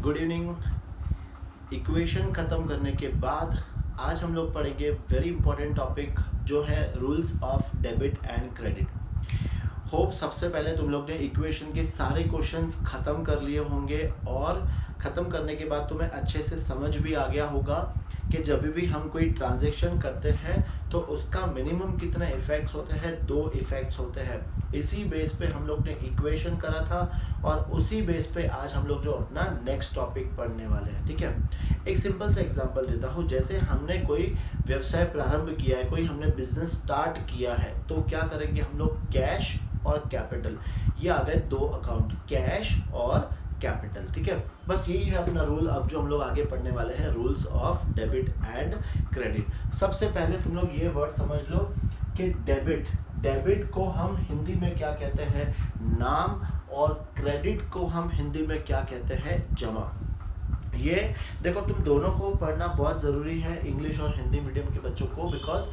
Good evening. Equation ख़त्म करने के बाद आज हम लोग पढ़ेंगे वेरी इंपॉर्टेंट टॉपिक जो है rules of debit and credit. Hope सबसे पहले तुम लोग ने इक्वेशन के सारे क्वेश्चंस ख़त्म कर लिए होंगे और ख़त्म करने के बाद तुम्हें अच्छे से समझ भी आ गया होगा कि जब भी हम कोई ट्रांजैक्शन करते हैं तो उसका मिनिमम कितने इफ़ेक्ट्स होते हैं, 2 इफ़ेक्ट्स होते हैं। इसी बेस पे हम लोग ने इक्वेशन करा था और उसी बेस पे आज हम लोग जो अपना नेक्स्ट टॉपिक पढ़ने वाले हैं। ठीक है, एक सिंपल सा एग्जांपल देता हूँ। जैसे हमने कोई व्यवसाय प्रारंभ किया है, कोई हमने बिजनेस स्टार्ट किया है, तो क्या करेंगे हम लोग, कैश और कैपिटल, ये आ गए 2 अकाउंट, कैश और कैपिटल। ठीक है, बस यही है अपना रूल। अब जो हम लोग आगे पढ़ने वाले हैं, rules of debit and credit. सबसे पहले तुम लोग ये वर्ड समझ लो कि डेबिट को हम हिंदी में क्या कहते हैं, नाम, और क्रेडिट को हम हिंदी में क्या कहते हैं, जमा। ये देखो, तुम दोनों को पढ़ना बहुत ज़रूरी है, इंग्लिश और हिंदी मीडियम के बच्चों को, बिकॉज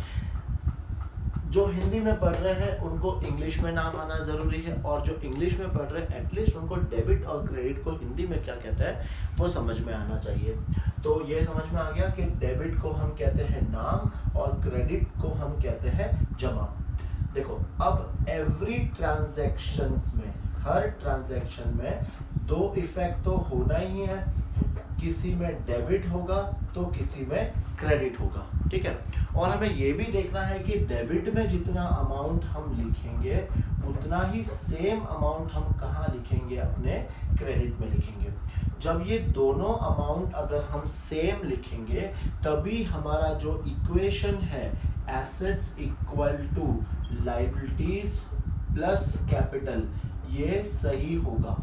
जो हिंदी में पढ़ रहे हैं उनको इंग्लिश में नाम आना ज़रूरी है, और जो इंग्लिश में पढ़ रहे हैं एटलीस्ट उनको डेबिट और क्रेडिट को हिंदी में क्या कहते हैं वो समझ में आना चाहिए। तो ये समझ में आ गया कि डेबिट को हम कहते हैं नाम और क्रेडिट को हम कहते हैं जमा। देखो, अब एवरी ट्रांजैक्शंस में, हर ट्रांजैक्शन में 2 इफेक्ट तो होना ही है, किसी में डेबिट होगा तो किसी में क्रेडिट होगा। ठीक है, और हमें ये भी देखना है कि डेबिट में जितना अमाउंट हम लिखेंगे उतना ही सेम अमाउंट हम कहाँ लिखेंगे, अपने क्रेडिट में लिखेंगे। जब ये दोनों अमाउंट अगर हम सेम लिखेंगे तभी हमारा जो इक्वेशन है, assets equal to liabilities plus capital, ये सही होगा।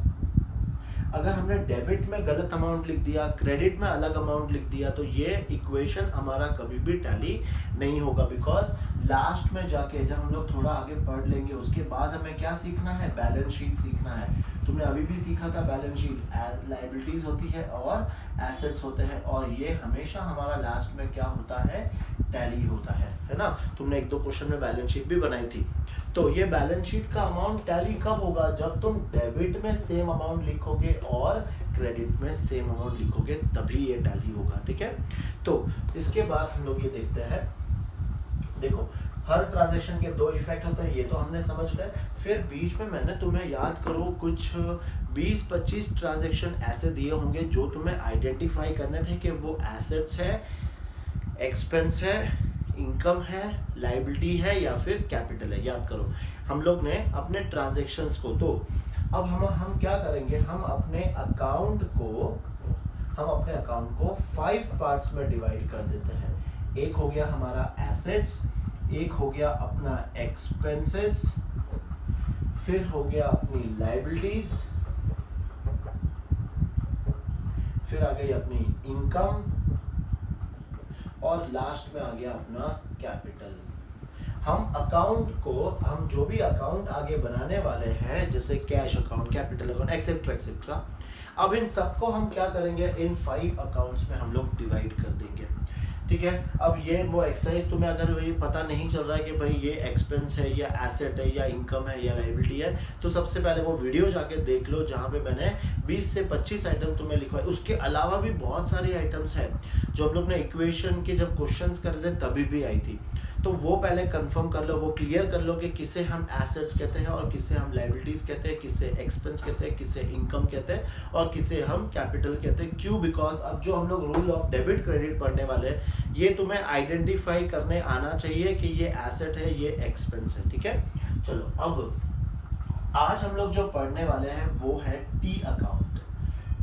अगर हमने डेबिट में गलत अमाउंट लिख दिया, क्रेडिट में अलग अमाउंट लिख दिया, तो ये इक्वेशन हमारा कभी भी टैली नहीं होगा। बिकॉज लास्ट में जाके जब हम लोग थोड़ा आगे पढ़ लेंगे उसके बाद हमें क्या सीखना है, बैलेंस शीट सीखना है। तुमने अभी भी सीखा था बैलेंस शीट, लायबिलिटीज होती है और एसेट्स होते हैं, और ये हमेशा हमारा लास्ट में क्या होता है, टैली होता है ना। तुमने 1-2 क्वेश्चन में बैलेंस शीट भी बनाई थी। तो ये बैलेंस शीट का अमाउंट टैली कब होगा, जब तुम डेबिट में सेम अमाउंट लिखोगे और क्रेडिट में सेम अमाउंट लिखोगे, तभी ये टैली होगा। ठीक है, तो इसके बाद हम लोग ये देखते हैं। देखो, हर ट्रांजैक्शन के 2 इफेक्ट होते हैं, ये तो हमने समझ गए। फिर बीच में मैंने तुम्हें, याद करो, कुछ 20-25 ट्रांजैक्शन ऐसे दिए होंगे जो तुम्हें आइडेंटिफाई करने थे कि वो एसेट्स है, एक्सपेंस है, इनकम है, लायबिलिटी है या फिर कैपिटल है। याद करो, हम लोग ने अपने ट्रांजैक्शंस को, तो अब हम क्या करेंगे, हम अपने अकाउंट को 5 पार्ट्स में डिवाइड कर देते हैं। एक हो गया हमारा एसेट्स, एक हो गया अपना एक्सपेंसेस, फिर हो गया अपनी लायबिलिटीज, फिर आ गई अपनी इनकम, और लास्ट में आ गया अपना कैपिटल। हम अकाउंट को, हम जो भी अकाउंट आगे बनाने वाले हैं, जैसे cash account, capital account, etcetera etcetera, अब इन सबको हम क्या करेंगे, इन 5 अकाउंट्स में हम लोग डिवाइड कर देंगे। ठीक है, अब ये वो एक्सरसाइज तुम्हें अगर ये पता नहीं चल रहा है कि भाई ये एक्सपेंस है या एसेट है या इनकम है या लायबिलिटी है, तो सबसे पहले वो वीडियो जाके देख लो जहाँ पे मैंने 20 से 25 आइटम तुम्हें लिखवाए। उसके अलावा भी बहुत सारी आइटम्स हैं जो हम लोग ने इक्वेशन के जब क्वेश्चंस कर रहे थे तभी भी आई थी। तो वो पहले कंफर्म कर लो, वो क्लियर कर लो कि किसे हम एसेट्स कहते हैं और किसे हम लायबिलिटीज कहते हैं, किसे एक्सपेंस कहते हैं, किसे इनकम कहते हैं और किसे हम कैपिटल कहते हैं। क्यों? बिकॉज अब जो हम लोग रूल ऑफ डेबिट क्रेडिट पढ़ने वाले हैं, ये तुम्हें आइडेंटिफाई करने आना चाहिए कि ये एसेट है, ये एक्सपेंस है। ठीक है, चलो, अब आज हम लोग जो पढ़ने वाले हैं वो है T account,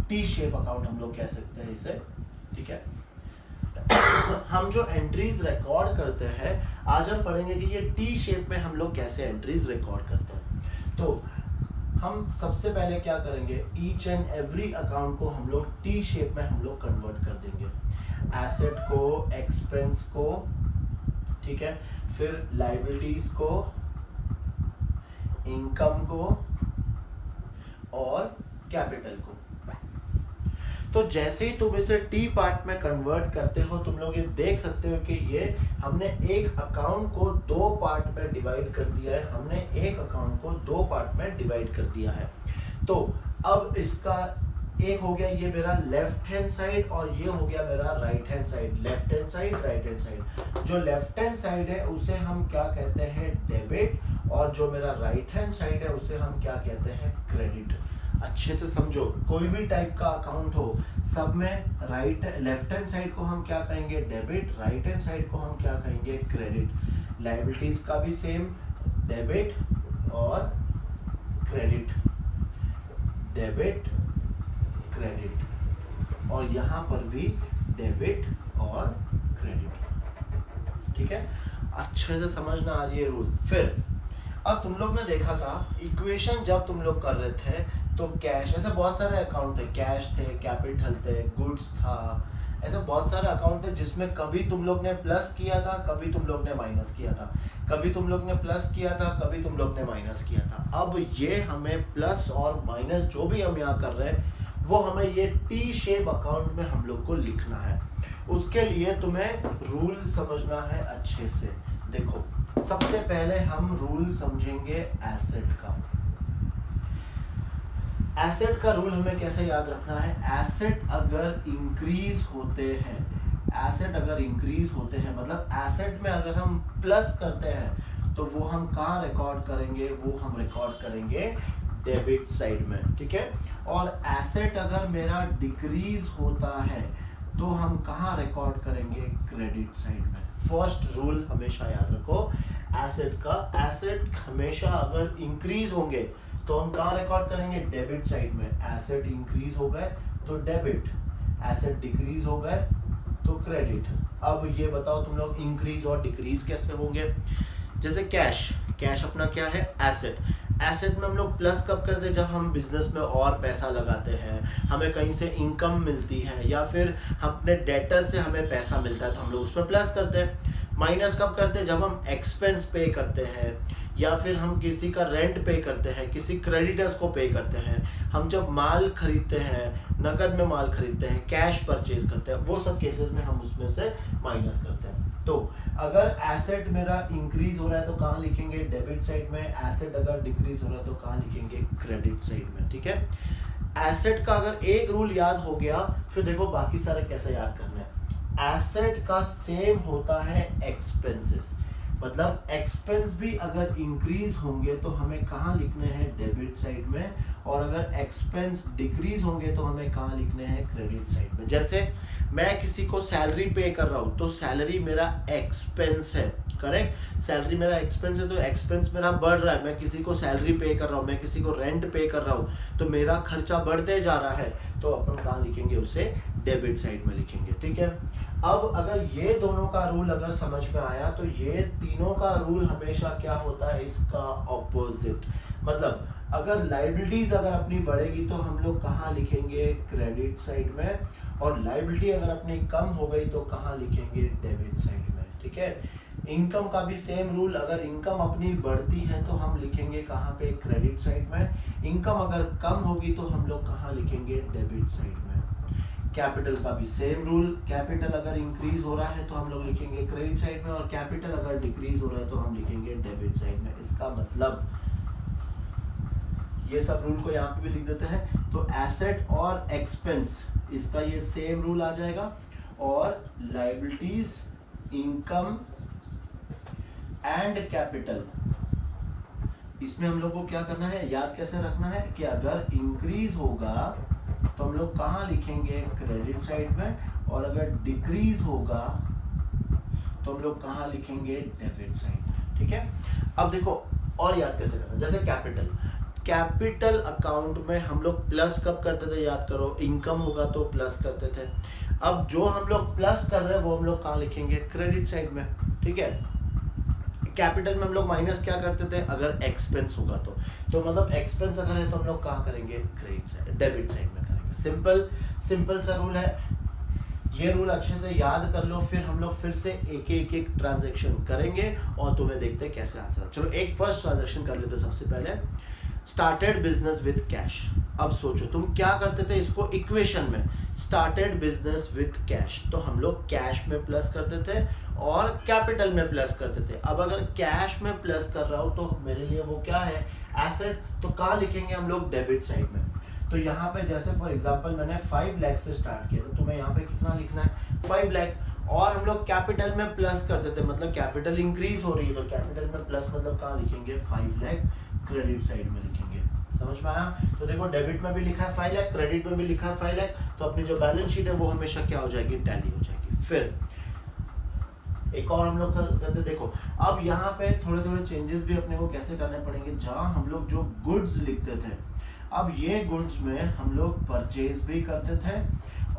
T shape account हम लोग कह सकते हैं इसे। ठीक है, हम जो एंट्रीज रिकॉर्ड करते हैं, आज हम पढ़ेंगे कि ये टी शेप में हम लोग कैसे एंट्रीज रिकॉर्ड करते हैं। तो हम सबसे पहले क्या करेंगे, ईच एंड एवरी अकाउंट को हम लोग टी शेप में हम लोग कन्वर्ट कर देंगे। एसेट को, एक्सपेंस को, ठीक है, फिर लायबिलिटीज को, इनकम को और कैपिटल को। तो जैसे ही तुम इसे टी पार्ट में कन्वर्ट करते हो, तुम लोग ये देख सकते हो कि ये हमने एक अकाउंट को 2 पार्ट में डिवाइड कर दिया है। हमने एक अकाउंट को 2 पार्ट में डिवाइड कर दिया है। तो अब इसका एक हो गया ये मेरा लेफ्ट हैंड साइड और ये हो गया मेरा right hand side, left hand side right hand side. जो लेफ्ट हैंड साइड है उसे हम क्या कहते हैं, डेबिट, और जो मेरा राइट हैंड साइड है उसे हम क्या कहते हैं, क्रेडिट। अच्छे से समझो, कोई भी टाइप का अकाउंट हो, सब में लेफ्ट हैंड साइड को हम क्या कहेंगे, डेबिट, राइट हैंड साइड को हम क्या कहेंगे, क्रेडिट। लायबिलिटीज का भी सेम, डेबिट और क्रेडिट, डेबिट क्रेडिट, और यहाँ पर भी डेबिट और क्रेडिट। ठीक है, अच्छे से समझना आज ये रूल। फिर अब तुम लोग ने देखा था इक्वेशन जब तुम लोग कर रहे थे तो कैश, ऐसे बहुत सारे अकाउंट थे, कैश थे, कैपिटल थे, गुड्स था, ऐसे बहुत सारे अकाउंट थे जिसमें कभी तुम लोग ने प्लस किया था, कभी तुम लोग ने माइनस किया था, कभी तुम लोग ने प्लस किया था, कभी तुम लोग ने माइनस किया था। अब ये हमें प्लस और माइनस जो भी हम यहाँ कर रहे हैं वो हमें ये टी शेप अकाउंट में हम लोग को लिखना है। उसके लिए तुम्हें रूल समझना है अच्छे से। देखो, सबसे पहले हम रूल समझेंगे एसेट का। एसेट का रूल हमें कैसे याद रखना है, एसेट अगर इंक्रीज होते हैं, एसेट अगर इंक्रीज होते हैं मतलब एसेट में अगर हम प्लस करते हैं तो वो हम कहाँ रिकॉर्ड करेंगे, वो हम रिकॉर्ड करेंगे डेबिट साइड में। ठीक है, और एसेट अगर मेरा डिक्रीज होता है तो हम कहाँ रिकॉर्ड करेंगे, क्रेडिट साइड में। फर्स्ट रूल हमेशा याद रखो एसेट का, एसेट हमेशा अगर इंक्रीज होंगे तो हम कहाँ रिकॉर्ड करेंगे, डेबिट साइड में। एसेट इंक्रीज हो गए तो डेबिट, एसेट डिक्रीज हो गए तो क्रेडिट। अब ये बताओ तुम लोग इंक्रीज और डिक्रीज कैसे होंगे। जैसे कैश, कैश अपना क्या है, एसेट। एसेट में हम लोग प्लस कब करते हैं, जब हम बिजनेस में और पैसा लगाते हैं, हमें कहीं से इनकम मिलती है या फिर अपने डेटर से हमें पैसा मिलता है तो हम लोग उसमें प्लस करते हैं। माइनस कब करते हैं, जब हम एक्सपेंस पे करते हैं या फिर हम किसी का रेंट पे करते हैं, किसी क्रेडिटर्स को पे करते हैं, हम जब माल खरीदते हैं, नकद में माल खरीदते हैं, कैश परचेज करते हैं, वो सब केसेस में हम उसमें से माइनस करते हैं। तो अगर एसेट मेरा इंक्रीज हो रहा है तो कहाँ लिखेंगे, डेबिट साइड में। एसेट अगर डिक्रीज हो रहा है तो कहाँ लिखेंगे, क्रेडिट साइड में। ठीक है, एसेट का अगर एक रूल याद हो गया फिर देखो बाकी सारे कैसे याद करना है। एसेट का सेम होता है एक्सपेंसेस, मतलब एक्सपेंस भी अगर इंक्रीज होंगे तो हमें कहाँ लिखने हैं, डेबिट साइड में, और अगर एक्सपेंस डिक्रीज होंगे तो हमें कहाँ लिखने हैं, क्रेडिट साइड में। जैसे मैं किसी को सैलरी पे कर रहा हूँ तो सैलरी मेरा एक्सपेंस है, करेक्ट, सैलरी मेरा एक्सपेंस है तो एक्सपेंस मेरा बढ़ रहा है। मैं किसी को सैलरी पे कर रहा हूँ, मैं किसी को रेंट पे कर रहा हूँ तो मेरा खर्चा बढ़ते जा रहा है, तो अपन कहाँ लिखेंगे, उसे डेबिट साइड में लिखेंगे। ठीक है, अब अगर ये दोनों का रूल अगर समझ में आया तो ये तीनों का रूल हमेशा क्या होता है, इसका ऑपोजिट। मतलब अगर लायबिलिटीज अगर अपनी बढ़ेगी तो हम लोग कहाँ लिखेंगे, क्रेडिट साइड में, और लायबिलिटी अगर अपनी कम हो गई तो कहाँ लिखेंगे, डेबिट साइड में। ठीक है, इनकम का भी सेम रूल, अगर इनकम अपनी बढ़ती है तो हम लिखेंगे कहाँ पे, क्रेडिट साइड में। इनकम अगर कम होगी तो हम लोग कहाँ लिखेंगे, डेबिट साइड में। कैपिटल का भी सेम रूल, कैपिटल अगर इंक्रीज हो रहा है तो हम लोग लिखेंगे क्रेडिट साइड में, और कैपिटल अगर डिक्रीज हो रहा है तो हम लिखेंगे डेबिट साइड में। इसका मतलब ये सब रूल को यहाँ पे भी लिख देते हैं। तो एसेट और एक्सपेंस इसका ये सेम रूल आ जाएगा, और लायबिलिटीज, इनकम एंड कैपिटल, इसमें हम लोग को क्या करना है, याद कैसे रखना है कि अगर इंक्रीज होगा तो हम लोग कहाँ लिखेंगे, क्रेडिट साइड में, और अगर डिक्रीज होगा तो हम लोग कहाँ लिखेंगे, डेबिट साइड। ठीक है, अब देखो और याद कैसे करना है। जैसे कैपिटल, कैपिटल अकाउंट में हम लोग प्लस कब करते थे, याद करो, इनकम होगा तो प्लस करते थे। अब जो हम लोग प्लस कर रहे हैं वो हम लोग कहाँ लिखेंगे, क्रेडिट साइड में। ठीक है, कैपिटल में हम लोग माइनस क्या करते थे, अगर एक्सपेंस होगा तो मतलब एक्सपेंस अगर है तो हम लोग कहाँ करेंगे, क्रेडिट साइड, डेबिट साइड में करेंगे। सिंपल सा रूल है, ये रूल अच्छे से याद कर लो। फिर हम लोग फिर से एक ट्रांजैक्शन करेंगे और तुम्हें देखते हैं कैसे आंसर। चलो एक फर्स्ट ट्रांजैक्शन कर लेते हैं। सबसे पहले स्टार्टेड बिजनेस विद कैश। अब सोचो तुम क्या करते थे, इसको इक्वेशन में स्टार्टेड बिजनेस विद कैश, तो हम लोग कैश में प्लस करते थे और कैपिटल में प्लस करते थे। अब अगर कैश में प्लस कर रहा हूँ तो मेरे लिए वो क्या है, एसेट, तो कहाँ लिखेंगे हम लोग, डेबिट साइड में। तो यहाँ पे जैसे फॉर एग्जांपल मैंने 5 लाख से स्टार्ट किया, तो तुम्हें यहाँ पे कितना लिखना है 5 लाख। और हम लोग कैपिटल में प्लस कर देते, मतलब कैपिटल इंक्रीज हो रही है तो कैपिटल में प्लस मतलब कहाँ लिखेंगे 5 लाख, क्रेडिट साइड में लिखेंगे। समझ में आया? तो देखो डेबिट में भी लिखा है 5 लाख, क्रेडिट में भी लिखा है 5 लाख, तो अपनी जो बैलेंस शीट है वो हमेशा क्या हो जाएगी, टैली हो जाएगी। फिर एक और हम लोग करते, देखो अब यहाँ पे थोड़े थोड़े चेंजेस भी अपने को कैसे करने पड़ेंगे। जहाँ हम लोग जो गुड्स लिखते थे, अब ये गुड्स में हम लोग परचेज भी करते थे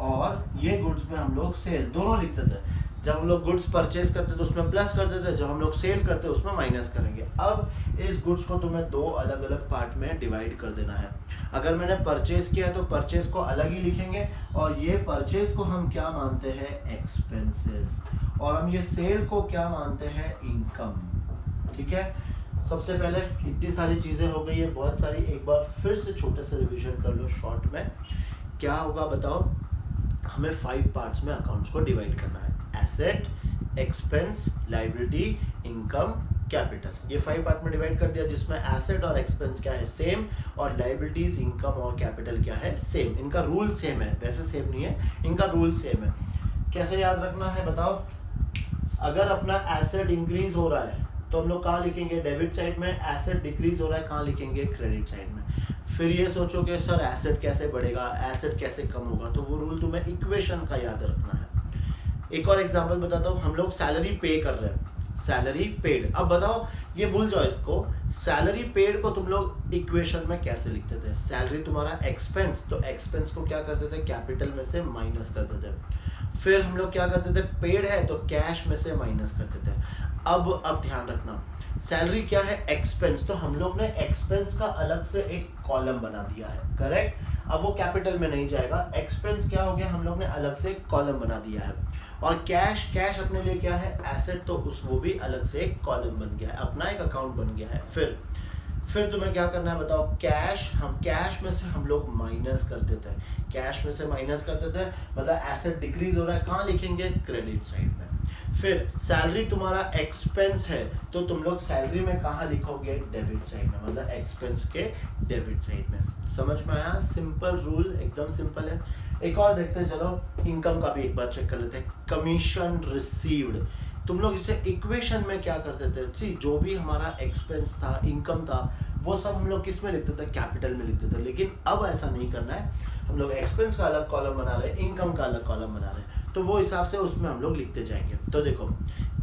और ये गुड्स में हम लोग सेल दोनों लिखते थे। जब हम लोग गुड्स परचेज करते तो उसमें प्लस करते थे, जब हम लोग सेल करते उसमें माइनस करेंगे। अब इस गुड्स को तुम्हें दो अलग अलग पार्ट में डिवाइड कर देना है। अगर मैंने परचेज किया है तो परचेज को अलग ही लिखेंगे और ये परचेज को हम क्या मानते हैं, एक्सपेंसेस, और हम ये सेल को क्या मानते हैं, इनकम। ठीक है, सबसे पहले इतनी सारी चीजें हो गई है, बहुत सारी, एक बार फिर से छोटे से रिवीजन कर लो शॉर्ट में। क्या होगा बताओ, हमें 5 पार्ट्स में अकाउंट्स को डिवाइड करना है, asset, expense, liability, income, capital. ये 5 पार्ट में डिवाइड कर दिया, जिसमें एसेट और एक्सपेंस क्या है, सेम, और लायबिलिटीज, इनकम और कैपिटल क्या है, सेम। इनका रूल सेम है, वैसे सेम नहीं है, इनका रूल सेम है। कैसे याद रखना है बताओ, अगर अपना एसेट इंक्रीज हो रहा है तो हम लोग कहाँ लिखेंगे, डेबिट साइड में। एसेट डिक्रीज हो रहा है कहाँ लिखेंगे, क्रेडिट साइड में। फिर ये सोचोगे सर एसेट कैसे बढ़ेगा, एसेट कैसे कम होगा, तो वो रूल तुम्हें इक्वेशन का याद रखना है। एक और एग्जांपल बताता हूँ, हम लोग सैलरी पे कर रहे हैं, सैलरी पेड। अब बताओ, ये भूल जाओ इसको, सैलरी पेड को तुम लोग इक्वेशन में कैसे लिखते थे, सैलरी तुम्हारा एक्सपेंस, तो एक्सपेंस को क्या करते थे, कैपिटल में से माइनस करते थे। फिर हम लोग क्या करते थे, पेड है तो कैश में से माइनस करते थे। अब ध्यान रखना, सैलरी क्या है, एक्सपेंस, तो हम लोग ने एक्सपेंस का अलग से एक कॉलम बना दिया है, करेक्ट। अब वो कैपिटल में नहीं जाएगा, एक्सपेंस क्या हो गया, हम लोग ने अलग से एक कॉलम बना दिया है। और कैश, कैश अपने लिए क्या है, एसेट, तो वो भी अलग से एक कॉलम बन गया है, अपना एक अकाउंट बन गया है। फिर तुम्हें क्या करना है बताओ, कैश, हम कैश में से हम लोग माइनस करते थे, कैश में से माइनस करते थे, मतलब एसेट डिक्रीज हो रहा है कहाँ लिखेंगे, क्रेडिट साइड में। फिर सैलरी तुम्हारा एक्सपेंस है तो तुम लोग सैलरी में कहाँ लिखोगे, डेबिट साइड में, मतलब एक्सपेंस के डेबिट साइड में। समझ में आया? सिंपल रूल, एकदम सिंपल है। एक और देखते हैं, चलो इनकम का भी एक बार चेक कर लेते हैं। कमीशन रिसीव्ड, तुम लोग इसे इक्वेशन में क्या करते थे, सी जो भी हमारा एक्सपेंस था, इनकम था, वो सब हम लोग किस में लिखते थे, कैपिटल में लिखते थे। लेकिन अब ऐसा नहीं करना है, हम लोग एक्सपेंस का अलग कॉलम बना रहे हैं, इनकम का अलग कॉलम बना रहे हैं, तो वो हिसाब से उसमें हम लोग लिखते जाएंगे। तो देखो,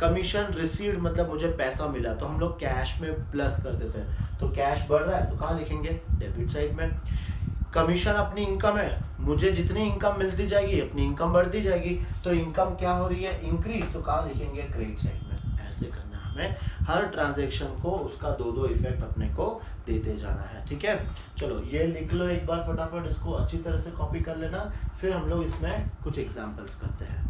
कमीशन रिसीव्ड मतलब मुझे पैसा मिला, तो हम लोग कैश में प्लस करते थे, तो कैश बढ़ रहा है तो कहाँ लिखेंगे, डेबिट साइड में। कमीशन अपनी इनकम है, मुझे जितनी इनकम मिलती जाएगी अपनी इनकम बढ़ती जाएगी, तो इनकम क्या हो रही है, इंक्रीज, तो कहाँ लिखेंगे, क्रेडिट साइड में। ऐसे करना है हमें, हर ट्रांजैक्शन को उसका दो इफेक्ट अपने को देते जाना है। ठीक है, चलो ये लिख लो एक बार फटाफट, इसको अच्छी तरह से कॉपी कर लेना, फिर हम लोग इसमें कुछ एग्जांपल्स करते हैं।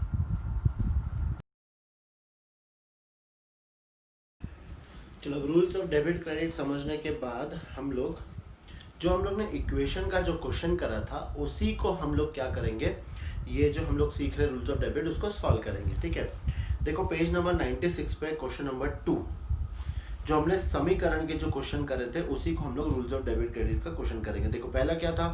चलो, रूल्स ऑफ डेबिट क्रेडिट समझने के बाद हम लोग ने इक्वेशन का जो क्वेश्चन करा था उसी को हम लोग क्या करेंगे, ये जो हम लोग सीख रहे हैं रूल्स ऑफ डेबिट, उसको सॉल्व करेंगे। ठीक है, देखो पेज नंबर 96 पे क्वेश्चन नंबर 2, जो हमने समीकरण के जो क्वेश्चन करे थे उसी को हम लोग रूल्स ऑफ डेबिट क्रेडिट का क्वेश्चन करेंगे। देखो पहला क्या था,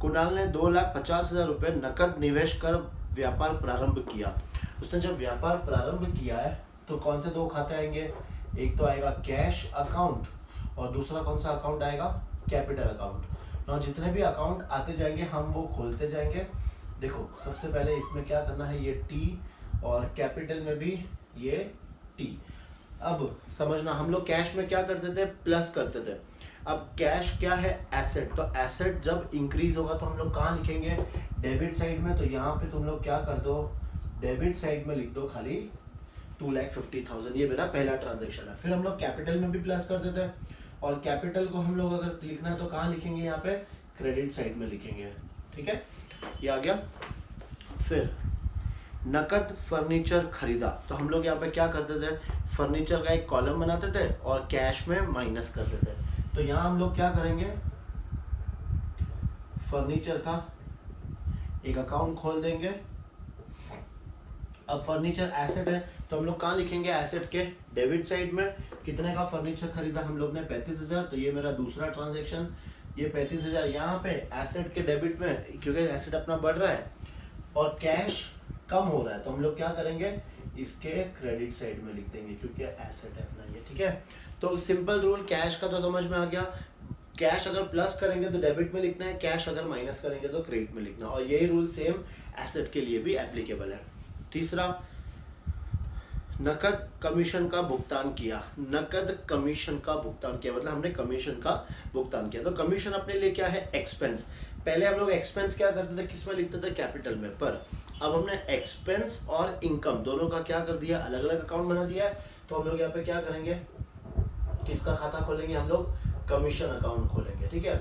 कुणाल ने 2,50,000 रुपये नकद निवेश कर व्यापार प्रारंभ किया। उसने जब व्यापार प्रारंभ किया है तो कौन से दो खाते आएंगे, एक तो आएगा कैश अकाउंट और दूसरा कौन सा अकाउंट आएगा, कैपिटल अकाउंट। ना जितने भी अकाउंट आते जाएंगे हम वो खोलते जाएंगे। देखो सबसे पहले इसमें क्या करना है, ये टी, और कैपिटल में भी ये टी। अब समझना, हम लोग कैश में क्या करते थे, प्लस करते थे। अब कैश क्या है, एसेट, तो एसेट जब इंक्रीज होगा तो हम लोग कहाँ लिखेंगे, डेबिट साइड में। तो यहाँ पे तुम लोग क्या कर दो, डेबिट साइड में लिख दो खाली 2,50,000, ये मेरा पहला ट्रांजेक्शन है। फिर हम लोग कैपिटल में भी प्लस करते थे, और कैपिटल को हम लोग अगर लिखना है तो कहाँ लिखेंगे, यहाँ पे क्रेडिट साइड में लिखेंगे। ठीक है, ये आ गया। फिर नकद फर्नीचर खरीदा, तो हम लोग यहाँ पे क्या करते थे, फर्नीचर का एक कॉलम बनाते थे और कैश में माइनस करते थे। तो यहाँ हम लोग क्या करेंगे, फर्नीचर का एक अकाउंट खोल देंगे। अब फर्नीचर एसेट है तो हम लोग कहाँ लिखेंगे, एसेट के डेबिट साइड में। कितने का फर्नीचर खरीदा हम लोग ने, 35,000, तो ये मेरा दूसरा ट्रांजैक्शन। ये 35,000 यहाँ पे एसेट के डेबिट में, क्योंकि एसेट अपना बढ़ रहा है और कैश कम हो रहा है, तो हम लोग क्या करेंगे, इसके क्रेडिट साइड में लिख देंगे क्योंकि एसेट है अपना ये, ठीक है। तो सिंपल रूल कैश का तो समझ में आ गया, कैश अगर प्लस करेंगे तो डेबिट में लिखना है, कैश अगर माइनस करेंगे तो क्रेडिट में लिखना है, और यही रूल सेम एसेट के लिए भी एप्लीकेबल है। तीसरा, नकद कमीशन का भुगतान किया। नकद कमीशन का भुगतान किया मतलब हमने कमीशन का भुगतान किया। तो कमीशन अपने लिए क्या है, एक्सपेंस। पहले हम लोग एक्सपेंस क्या करते थे, किस में लिखते थे, कैपिटल में, पर अब हमने एक्सपेंस और इनकम दोनों का क्या कर दिया, अलग अलग अकाउंट बना दिया है। तो हम लोग यहाँ पे क्या करेंगे, किसका खाता खोलेंगे, हम लोग कमीशन अकाउंट खोलेंगे, ठीक है।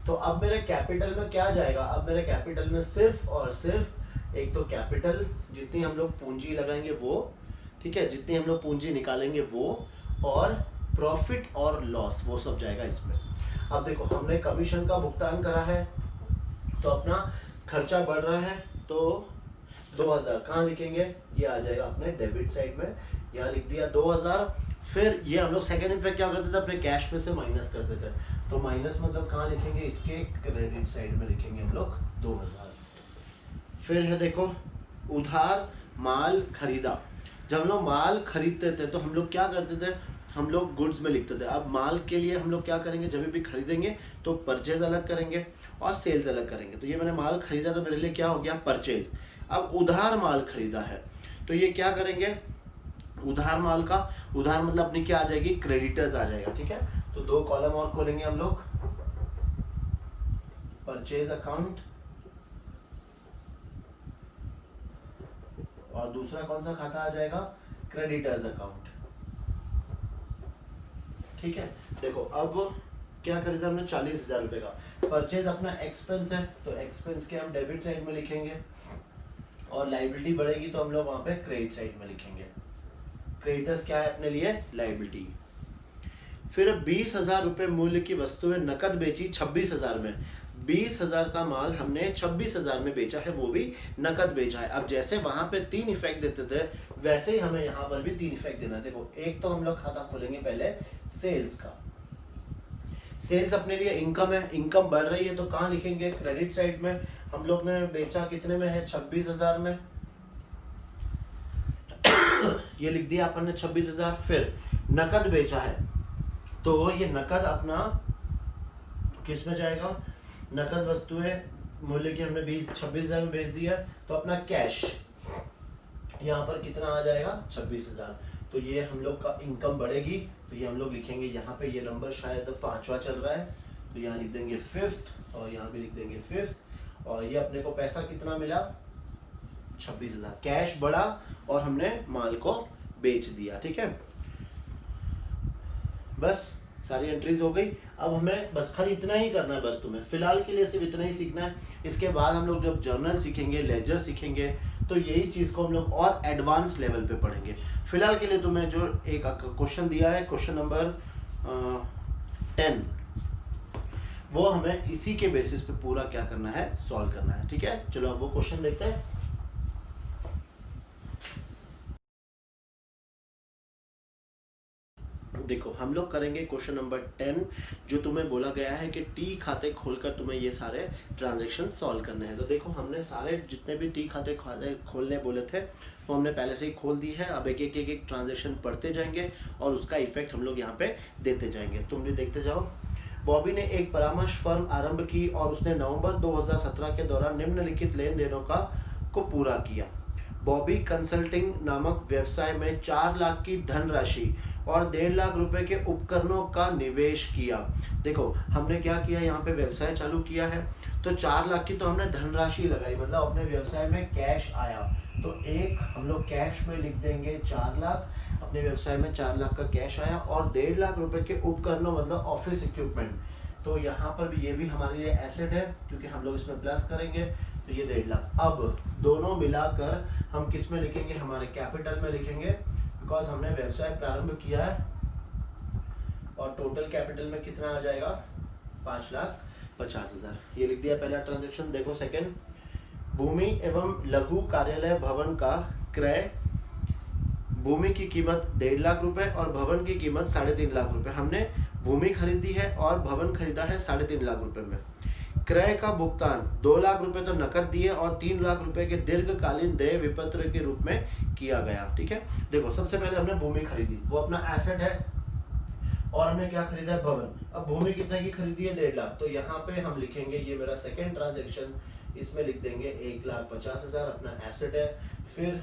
तो अब मेरे कैपिटल में क्या जाएगा, अब मेरे कैपिटल में सिर्फ और सिर्फ एक तो कैपिटल, जितनी हम लोग पूंजी लगाएंगे वो, ठीक है, जितनी हम लोग पूंजी निकालेंगे वो, और प्रॉफिट और लॉस वो सब जाएगा इसमें। अब देखो हमने कमीशन का भुगतान करा है तो अपना खर्चा बढ़ रहा है, तो 2000 कहाँ लिखेंगे, ये आ जाएगा अपने डेबिट साइड में, यहाँ लिख दिया 2000। फिर ये हम लोग सेकेंड इफेक्ट क्या करते थे, अपने कैश में से माइनस करते थे, तो माइनस मतलब कहाँ लिखेंगे, इसके क्रेडिट साइड में लिखेंगे हम लोग 2000। फिर है देखो उधार माल खरीदा। जब हम लोग माल खरीदते थे तो हम लोग क्या करते थे, हम लोग गुड्स में लिखते थे। अब माल के लिए हम लोग क्या करेंगे, जब भी खरीदेंगे तो परचेज अलग करेंगे और सेल्स अलग करेंगे। तो ये मैंने माल खरीदा तो मेरे लिए क्या हो गया, परचेज। अब उधार माल खरीदा है तो ये क्या करेंगे, उधार माल का, उधार मतलब अपनी क्या आ जाएगी, क्रेडिटर्स आ जाएगा, ठीक है। तो 2 कॉलम और खोलेंगे हम लोग, परचेज अकाउंट और दूसरा कौन सा खाता आ जाएगा, क्रेडिटर्स अकाउंट, ठीक है। देखो अब क्या खरीदा हमने, 40,000 रुपए का। परचेज अपना एक्सपेंस है तो एक्सपेंस के हम डेबिट साइड में लिखेंगे, और लाइबिलिटी बढ़ेगी तो हम लोग वहां पे क्रेडिट साइड में लिखेंगे। क्रेडिटर्स क्या है अपने लिए, लाइबिलिटी। फिर 20,000 रुपए मूल्य की वस्तुएं नकद बेची 26,000 में। 20,000 का माल हमने 26,000 में बेचा है, वो भी नकद बेचा है। अब जैसे वहां पे 3 इफेक्ट देते थे वैसे ही हमें यहाँ पर भी 3 इफेक्ट देना है। देखो एक तो हम लोग खाता खोलेंगे पहले सेल्स का। सेल्स अपने लिए इनकम है, इनकम बढ़ रही है तो कहाँ लिखेंगे, क्रेडिट साइड में। हम लोग ने बेचा कितने में है, 26,000 में, ये लिख दिया अपन ने 26,000। फिर नकद बेचा है तो ये नकद अपना किस में जाएगा, नकद वस्तुएं मूल्य की हमने 26,000 में बेच दिया, तो अपना कैश यहाँ पर कितना आ जाएगा, 26,000। तो ये हम लोग का इनकम बढ़ेगी तो ये हम लोग लिखेंगे यहाँ पे, ये नंबर शायद 5वां चल रहा है तो यहाँ लिख देंगे 5th और यहाँ पे लिख देंगे 5th। और ये अपने को पैसा कितना मिला, 26,000। कैश बढ़ा और हमने माल को बेच दिया, ठीक है। बस सारी एंट्रीज हो गई। अब हमें बस खाली इतना ही करना है, बस तुम्हें फिलहाल के लिए सिर्फ इतना ही सीखना है। इसके बाद हम लोग जब जर्नल सीखेंगे, लेजर सीखेंगे, तो यही चीज़ को हम लोग और एडवांस लेवल पे पढ़ेंगे। फिलहाल के लिए तुम्हें जो एक क्वेश्चन दिया है, क्वेश्चन नंबर 10, वो हमें इसी के बेसिस पे पूरा क्या करना है, सॉल्व करना है, ठीक है। चलो अब वो क्वेश्चन देखते हैं। देखो हम लोग करेंगे क्वेश्चन नंबर 10, जो तुम्हें बोला गया है कि टी खाते खोलकर तुम्हें ये सारे ट्रांजैक्शन सॉल्व करने हैं। तो देखो हमने सारे जितने भी टी खाते खोलने बोले थे वो हमने पहले से ही खोल दी है। अब एक एक ट्रांजैक्शन पढ़ते जाएंगे और उसका इफेक्ट हम लोग यहाँ पे देते जाएंगे, तुम भी देखते जाओ। बॉबी ने एक परामर्श फर्म आरंभ की और उसने नवंबर 2017 के दौरान निम्नलिखित लेन देनों को पूरा किया। बॉबी कंसल्टिंग नामक व्यवसाय में 4 लाख की धनराशि और 1.5 लाख रुपए के उपकरणों का निवेश किया। देखो हमने क्या किया, यहाँ पे व्यवसाय चालू किया है तो 4 लाख की तो हमने धनराशि लगाई, मतलब अपने व्यवसाय में कैश आया। तो एक हम लोग कैश में लिख देंगे 4 लाख, अपने व्यवसाय में 4 लाख का कैश आया, और 1.5 लाख रुपए के उपकरणों मतलब ऑफिस इक्विपमेंट। तो यहाँ पर भी ये भी हमारे लिए एसेट है क्योंकि हम लोग इसमें प्लस करेंगे तो ये 1.5 लाख। अब दोनों मिलाकर हम किस में लिखेंगे, हमारे कैपिटल में लिखेंगे, बिकॉज हमने व्यवसाय प्रारंभ किया है। और टोटल कैपिटल में कितना आ जाएगा, 5,50,000। ये लिख दिया पहला ट्रांजैक्शन। देखो सेकंड, भूमि एवं लघु कार्यालय भवन का क्रय भूमि की कीमत 1.5 लाख रुपए और भवन की कीमत 3.5 लाख रुपए। हमने भूमि खरीदी है और भवन खरीदा है 3.5 लाख रुपए में। क्रय का भुगतान 2 लाख रुपए तो नकद दिए और 3 लाख रुपए के दीर्घकालीन देय विपत्र के रूप में किया गया। ठीक है, देखो सबसे पहले हमने भूमि खरीदी, वो अपना एसेट है, और हमने क्या खरीदा है, भवन। अब भूमि कितने की खरीदी है, 1.5 लाख, तो यहाँ पे हम लिखेंगे ये मेरा सेकेंड ट्रांजेक्शन, इसमें लिख देंगे 1,50,000 अपना एसेट है। फिर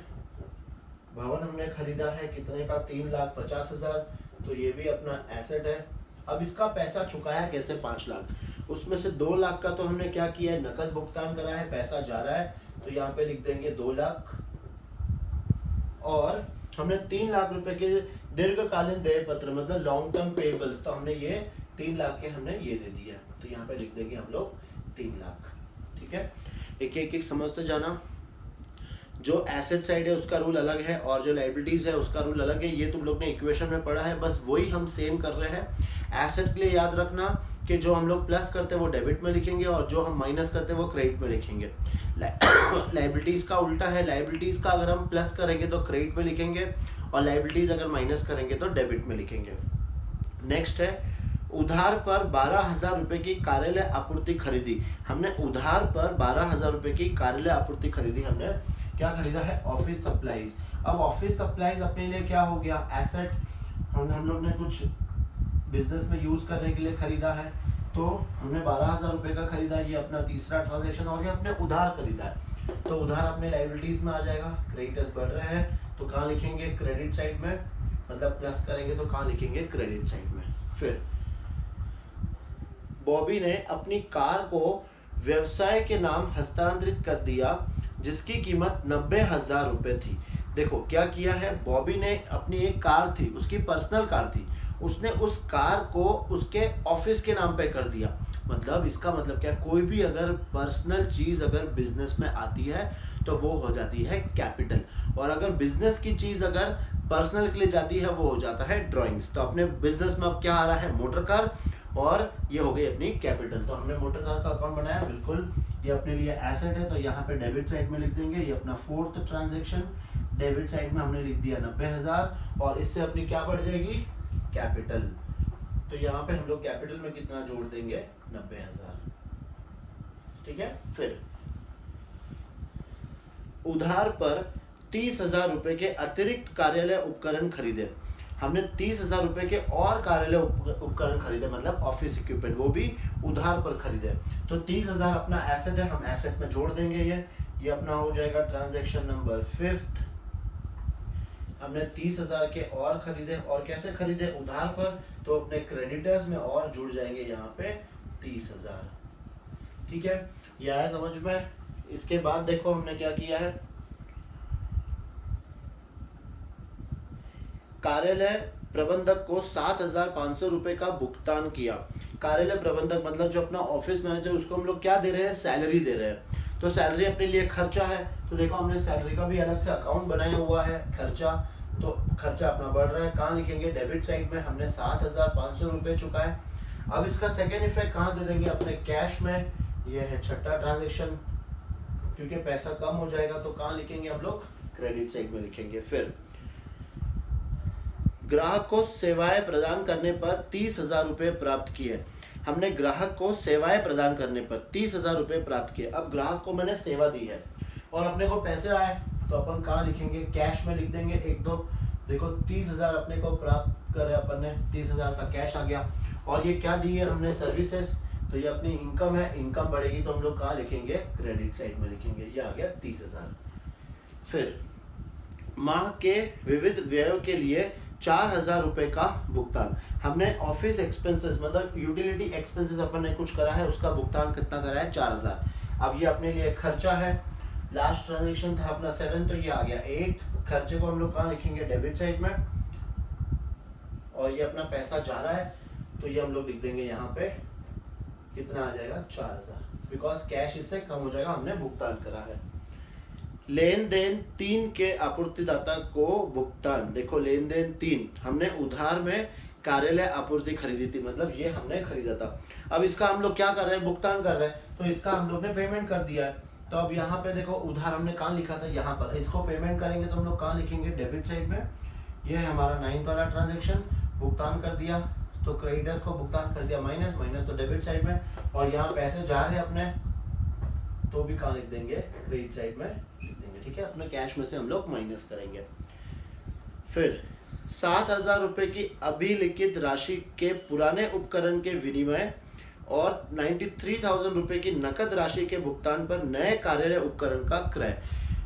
भवन हमने खरीदा है कितने का, 3,50,000, तो ये भी अपना एसेट है। अब इसका पैसा चुकाया कैसे, 5 लाख, उसमें से 2 लाख का तो हमने क्या किया है, नकद भुगतान करा है, पैसा जा रहा है, तो यहाँ पे लिख देंगे 2 लाख। और हमने 3 लाख रुपए के दीर्घकालीन देय पत्र मतलब लॉन्ग टर्म पेबल्स, तो हमने ये 3 लाख के हमने ये दे दिया, तो यहाँ पे लिख देंगे हम लोग 3 लाख। ठीक है, एक एक समझते जाना। जो एसेट साइड है उसका रूल अलग है और जो लायबिलिटीज है उसका रूल अलग है, ये तुम लोग ने इक्वेशन में पढ़ा है, बस वही हम सेम कर रहे हैं। एसेट के लिए याद रखना कि जो हम लोग प्लस करते हैं वो डेबिट में लिखेंगे और जो हम माइनस करते हैं वो क्रेडिट में लिखेंगे। लायबिलिटीज का उल्टा है, लायबिलिटीज का अगर हम प्लस करेंगे तो क्रेडिट में लिखेंगे और लायबिलिटीज अगर माइनस करेंगे तो डेबिट में लिखेंगे। नेक्स्ट है उधार पर 12,000 रुपए की कार्यालय आपूर्ति खरीदी। हमने उधार पर 12,000 रुपए की कार्यालय आपूर्ति खरीदी, हमने क्या खरीदा है, ऑफिस सप्लाईज। अब ऑफिस सप्लाईज अपने लिए क्या हो गया, एसेट, हम लोग ने कुछ बिजनेस में यूज करने के लिए खरीदा है, तो हमने 12,000 रुपए का खरीदा, ये अपना तीसरा ट्रांजेक्शन, और ये अपने उधार खरीदा है, तो उधार अपने लायबिलिटीज में आ जाएगा। क्रेडिटर्स बढ़ रहे हैं तो कहाँ लिखेंगे, क्रेडिट साइड में, मतलब प्लस करेंगे तो कहाँ लिखेंगे, क्रेडिट साइड में। फिर बॉबी ने अपनी कार को व्यवसाय के नाम हस्तांतरित कर दिया जिसकी कीमत 90,000 रुपए थी। देखो क्या किया है, बॉबी ने अपनी एक कार थी, उसकी पर्सनल कार थी, उसने उस कार को उसके ऑफिस के नाम पे कर दिया। मतलब इसका मतलब क्या, कोई भी अगर पर्सनल चीज अगर बिजनेस में आती है तो वो हो जाती है कैपिटल, और अगर बिजनेस की चीज अगर पर्सनल के लिए जाती है वो हो जाता है ड्राइंग्स। तो अपने बिजनेस में अब क्या आ रहा है, मोटर कार, और ये हो गई अपनी कैपिटल। तो हमने मोटर कार का अकाउंट बनाया, बिल्कुल ये अपने लिए एसेट है, तो यहाँ पे डेबिट साइड में लिख देंगे, ये अपना फोर्थ ट्रांजैक्शन, डेबिट साइड में हमने लिख दिया 90,000, और इससे अपनी क्या बढ़ जाएगी, कैपिटल। तो यहाँ पे हम लोग कैपिटल में कितना जोड़ देंगे, 90,000। ठीक है, फिर उधार पर 30,000 रुपए के अतिरिक्त कार्यालय उपकरण खरीदे। हमने 30,000 रुपए के और कार्यालय उपकरण खरीदे, मतलब ऑफिस इक्विपमेंट, वो भी उधार पर खरीदे। तो 30,000 अपना एसेट है, हम एसेट में जोड़ देंगे, ये अपना हो जाएगा ट्रांजैक्शन नंबर 5th। हमने 30,000 के और खरीदे, और कैसे खरीदे, उधार पर, तो अपने क्रेडिटर्स में और जुड़ जाएंगे यहाँ पे 30,000। ठीक है, यह है समझ में। इसके बाद देखो हमने क्या किया है, कार्यालय प्रबंधक को 7,500 रुपए का भुगतान किया। कार्यालय प्रबंधक मतलब जो अपना ऑफिस मैनेजर, उसको हम लोग क्या दे रहे हैं, सैलरी दे रहे हैं। तो सैलरी अपने लिए खर्चा है, तो देखो हमने सैलरी का भी अलग से अकाउंट बनाया हुआ है, खर्चा, तो खर्चा अपना बढ़ रहा है, कहाँ लिखेंगे, डेबिट साइड में। हमने 7,500 रुपए चुकाए। अब इसका सेकेंड इफेक्ट कहाँ दे देंगे, अपने कैश में। ये है छठा ट्रांजेक्शन, क्योंकि पैसा कम हो जाएगा तो कहाँ लिखेंगे हम लोग, क्रेडिट साइड में लिखेंगे। फिर ग्राहक को सेवाएं प्रदान करने पर 30,000 रुपए प्राप्त किए। हमने ग्राहक को सेवाएं प्रदान करने पर 30,000 रुपए प्राप्त किए। अब ग्राहक को मैंने सेवा दी है और अपने को पैसे आए, तो अपन कहाँ लिखेंगे, कैश में लिख देंगे। एक दो देखो 30,000 अपने को प्राप्त करे, अपन ने 30,000 का कैश आ गया, और ये क्या दी है हमने, सर्विसेज, तो ये अपनी इनकम है, इनकम बढ़ेगी तो हम लोग कहाँ लिखेंगे, क्रेडिट साइड में लिखेंगे। ये आ गया 30,000। फिर माह के विविध व्ययों के लिए 4,000 रुपए का भुगतान। हमने ऑफिस एक्सपेंसेस मतलब यूटिलिटी एक्सपेंसेस अपन ने कुछ करा है, उसका भुगतान कितना करा है, 4,000। अब ये अपने लिए खर्चा है। लास्ट ट्रांजेक्शन था अपना 7, तो ये आ गया 8। खर्चे को हम लोग कहाँ लिखेंगे, डेबिट साइड में, और ये अपना पैसा जा रहा है तो ये हम लोग लिख देंगे यहाँ पे, कितना आ जाएगा, 4,000, बिकॉज कैश इससे कम हो जाएगा, हमने भुगतान करा है। लेन देन 3 के आपूर्तिदाता को भुगतान। देखो लेन देन 3, हमने उधार में कार्यालय आपूर्ति खरीदी थी, मतलब ये हमने खरीदा था। अब इसका हम लोग क्या कर रहे हैं, भुगतान कर रहे हैं, तो इसका हम लोग ने पेमेंट कर दिया है। तो अब यहाँ पे देखो उधार हमने कहाँ लिखा था, यहाँ पर, इसको पेमेंट करेंगे तो हम लोग कहाँ लिखेंगे, डेबिट साइड में। ये है हमारा 9th वाला ट्रांजेक्शन, भुगतान कर दिया तो क्रेडिटर्स को भुगतान कर दिया माइनस, माइनस तो डेबिट साइड में, और यहाँ पैसे जा रहे हैं अपने तो भी कहाँ लिख देंगे, क्रेडिट साइड में लिख देंगे, ठीक है। अपने कैश में से हम लोग माइनस करेंगे। फिर 7,000 रुपये की अभिलिखित राशि के पुराने उपकरण के विनिमय और 93,000 रुपये की नकद राशि के भुगतान पर नए कार्यालय उपकरण का क्रय।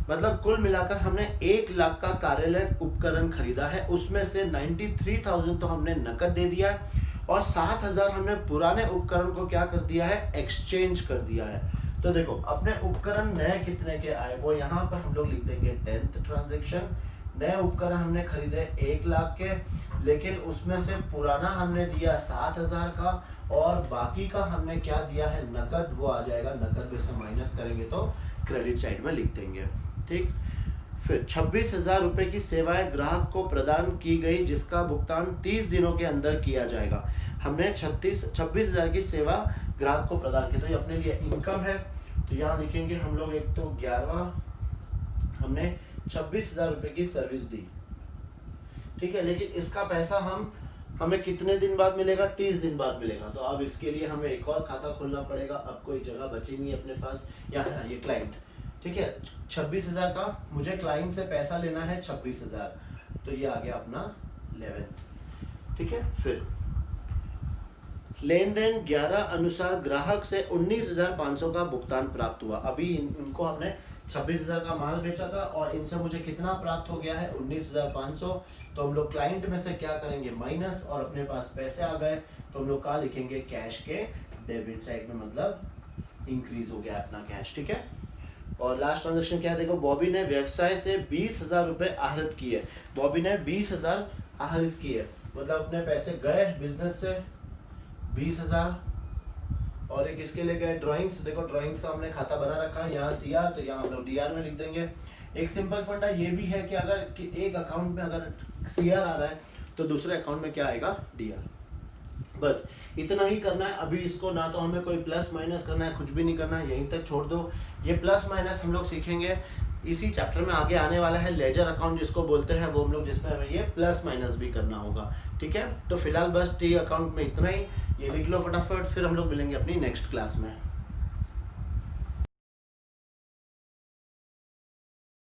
मतलब कुल मिलाकर हमने 1 लाख का कार्यालय उपकरण खरीदा है, उसमें से 93,000 तो हमने नकद दे दिया है और 7,000 हमने पुराने उपकरण को क्या कर दिया है, एक्सचेंज कर दिया है। तो देखो अपने उपकरण नए कितने के आए, वो यहाँ पर हम लोग लिख देंगे 10th ट्रांजेक्शन। नए उपकरण हमने खरीदे 1 लाख के, लेकिन उसमें से पुराना हमने दिया 7,000 का और बाकी का हमने क्या दिया है, नकद, वो आ जाएगा नकद में से माइनस करेंगे तो क्रेडिट साइड में लिख देंगे, ठीक। फिर 26,000 रुपये की सेवाएं ग्राहक को प्रदान की गई जिसका भुगतान 30 दिनों के अंदर किया जाएगा। हमने 26,000 की सेवा ग्राहक को प्रदान की, तो ये अपने लिए इनकम है, तो यहाँ लिखेंगे हम लोग एक तो 11वां, हमने 26,000 रुपये की सर्विस दी, ठीक है। लेकिन इसका पैसा हमें कितने दिन बाद मिलेगा, 30 दिन बाद मिलेगा। तो अब इसके लिए हमें एक और खाता खोलना पड़ेगा, अब कोई जगह बची नहीं अपने पास। यहाँ ये क्लाइंट, ठीक है, 26,000 का मुझे क्लाइंट से पैसा लेना है 26,000, तो ये आ गया अपना 11th, ठीक है। फिर लेन देन 11 अनुसार ग्राहक से 19,500 का भुगतान प्राप्त हुआ। अभी इनको हमने 26,000 का माल बेचा था और इनसे मुझे कितना प्राप्त हो गया है, 19,500। तो हम लोग क्लाइंट में से क्या करेंगे, माइनस, और अपने पास पैसे आ गए तो हम लोग कहाँ लिखेंगे, कैश के डेबिट साइड में, मतलब इंक्रीज हो गया अपना कैश, ठीक है। और लास्ट ट्रांजेक्शन क्या है, देखो बॉबी ने व्यवसाय से 20,000 रुपये आहरित किए। बॉबी ने 20,000 आहरित किए, मतलब अपने पैसे गए बिजनेस से 20,000, और एक इसके लिए गए ड्राइंग्स। देखो ड्राइंग्स का हमने खाता बना रखा है, यहाँ CR, तो यहाँ हम लोग DR में लिख देंगे। एक सिंपल फंडा ये भी है कि अगर कि एक अकाउंट में अगर CR आ रहा है तो दूसरे अकाउंट में क्या आएगा, DR। बस इतना ही करना है। अभी इसको ना तो हमें कोई प्लस माइनस करना है, कुछ भी नहीं करना है, यहीं तक छोड़ दो। ये प्लस माइनस हम लोग सीखेंगे इसी चैप्टर में, आगे आने वाला है लेजर अकाउंट जिसको बोलते हैं, वो हम लोग जिसमें हमें ये प्लस माइनस भी करना होगा, ठीक है। तो फिलहाल बस T अकाउंट में इतना ही, ये लिख लो फटाफट, फिर हम लोग मिलेंगे अपनी नेक्स्ट क्लास में।